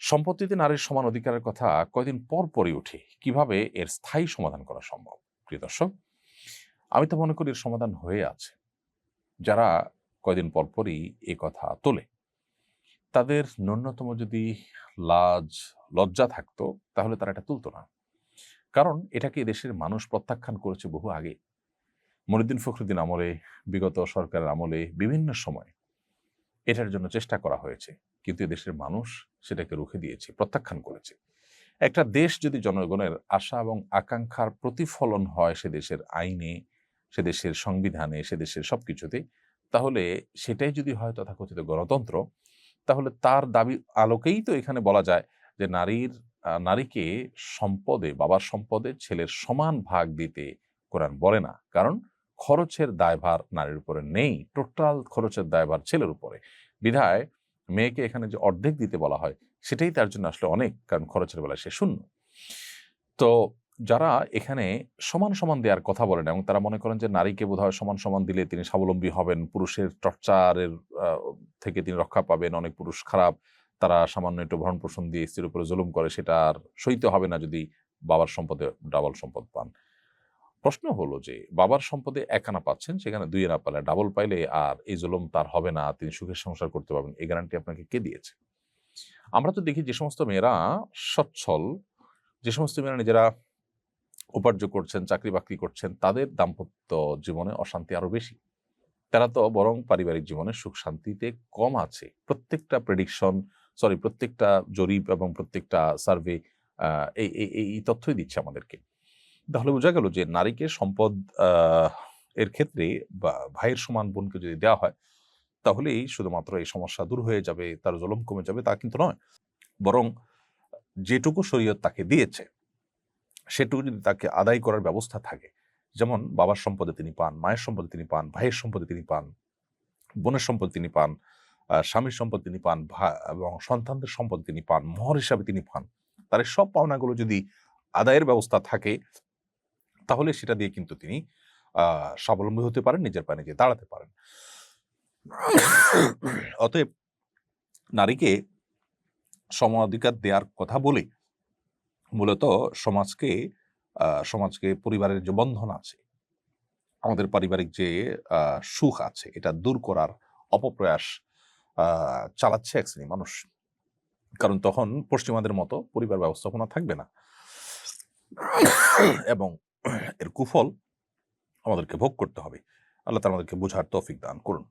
সম্পত্তিতে নারীর সমান অধিকারের কথা কয়দিন পর পরই ওঠে। কিভাবে এর স্থায়ী সমাধান করা সম্ভব? প্রিয় দর্শক, আমি তো মনে করি এর সমাধান হয়ে আছে। যারা কয়দিন পর পরই এ কথা তোলে, তাদের ন্যূনতম যদি লাজ লজ্জা থাকতো, তাহলে তারা এটা তুলতো না। কারণ এটাকে দেশের মানুষ প্রত্যাখ্যান করেছে বহু আগে। মনিউদ্দিন ফখরুদ্দিন আমলে, বিগত সরকারের আমলে বিভিন্ন সময় এটার জন্য চেষ্টা করা হয়েছে। কিন্তু এদেশের মানুষ সেটাকে রুখে দিয়েছে, প্রত্যাখ্যান করেছে। একটা দেশ যদি জনগণের আশা এবং আকাঙ্ক্ষার প্রতিফলন হয় সে দেশের আইনে, সে দেশের সংবিধানে, সে দেশের সবকিছুতে, তাহলে সেটাই যদি হয় তথাকথিত গণতন্ত্র, তাহলে তার দাবি আলোকেই তো এখানে বলা যায় যে নারীকে সম্পদে, বাবার সম্পদে ছেলের সমান ভাগ দিতে কোরআন বলে না। কারণ খরচের দায়ভার নারীর উপরে নেই, টোটাল খরচের দায়ভার ছেলের উপরে। বিধায় মেয়েকে এখানে যে অর্ধেক দিতে বলা হয়, সেটাই তার জন্য আসলে অনেক, কারণ খরচের বেলায় সে শূন্য। তো যারা এখানে সমান সমান দেওয়ার কথা বলেন এবং তারা মনে করেন যে নারীকে বোধহয় সমান সমান দিলে তিনি স্বাবলম্বী হবেন, পুরুষের টর্চারের থেকে তিনি রক্ষা পাবেন। অনেক পুরুষ খারাপ, তারা সামান্য একটু ভরণ পোষণ দিয়ে স্ত্রীর উপরে জুলুম করে, সেটা আর সইতে হবে না যদি বাবার সম্পদে ডাবল সম্পদ পান। প্রশ্ন হলো যে বাবার সম্পদে এক আনা পাচ্ছেন, সেখানে দুই আনা পালে, ডাবল পাইলে আর এই জুলুম তার হবে না, তিনি সুখের সংসার করতে পারবেন, এই গ্যারান্টি আপনাকে কে দিয়েছে? আমরা তো দেখি যে সমস্ত মেয়েরা সচ্ছল, যে সমস্ত মেয়েরা নিজেরা উপার্জন করছেন, চাকরি বাকরি করছেন, তাদের দাম্পত্য জীবনে অশান্তি আরো বেশি। তারা তো বরং পারিবারিক জীবনে সুখ শান্তিতে কম আছে। প্রত্যেকটা জরিপ এবং প্রত্যেকটা সার্ভে এই তথ্যই দিচ্ছে আমাদেরকে। তাহলে বোঝা গেল যে নারীকে সম্পদ এর ক্ষেত্রে বা ভাইয়ের সমান বোনকে যদি দেওয়া হয়, তাহলেই শুধুমাত্র এই সমস্যা দূর হয়ে যাবে, তার জুলুম কমে যাবে, তা কিন্তু নয়। বরং যেটুকু শরীয়ত তাকে দিয়েছে, সেটুকু যদি তাকে আদায় করার ব্যবস্থা থাকে, যেমন বাবার সম্পদে তিনি পান, মায়ের সম্পদে তিনি পান, ভাইয়ের সম্পদে তিনি পান, বোনের সম্পদ তিনি পান, স্বামীর সম্পদ তিনি পান, এবং সন্তানদের সম্পদ তিনি পান, মোহর হিসাবে তিনি পান। তার এই সব পাওনাগুলো যদি আদায়ের ব্যবস্থা থাকে, তাহলে সেটা দিয়ে কিন্তু তিনি স্বাবলম্বী হতে পারেন, নিজের পায়ে নিজে দাঁড়াতে পারেন। অতএব নারীকে সম অধিকার দেওয়ার কথা বলে মূলত সমাজকে পরিবারের যে বন্ধন আছে, আমাদের পারিবারিক যে সুখ আছে, এটা দূর করার অপপ্রয়াস চালাচ্ছে এক শ্রেণী মানুষ। কারণ তখন পশ্চিমাদের মতো পরিবার ব্যবস্থাপনা থাকবে না এবং এর কুফল আমাদেরকে ভোগ করতে হবে। আল্লাহ তাআলা আমাদেরকে বোঝার তৌফিক দান করুন।